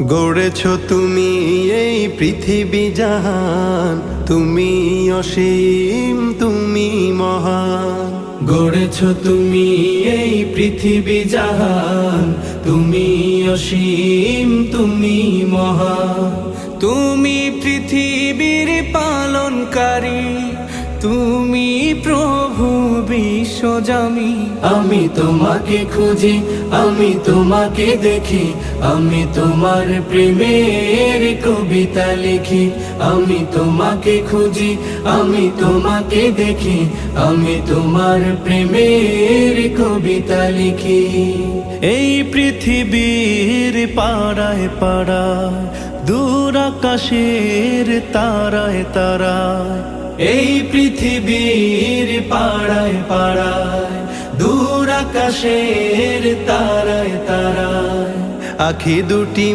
গড়েছ তুমি এই পৃথিবী জাহান, তুমি অসীম তুমি মহান। গড়েছ তুমি এই পৃথিবী জাহান, তুমি অসীম তুমি মহান। তুমি পৃথিবীর পালনকারী, তুমি প্রভু বিশ্বজামি। আমি তোমাকে খুঁজি, আমি তোমাকে দেখি, আমি তোমার প্রেমের কবিতা লিখি। আমি তোমাকে খুঁজি, আমি তোমাকে দেখি, আমি তোমার প্রেমের কবিতা লিখি। এই পৃথিবীর পাড়ায় পাড়ায়, দূর আকাশের তারায় তারায়, এই পৃথিবীর পাড়ায় পাড়ায়, দূর আকাশের তারায় তারায়, আখি দুটি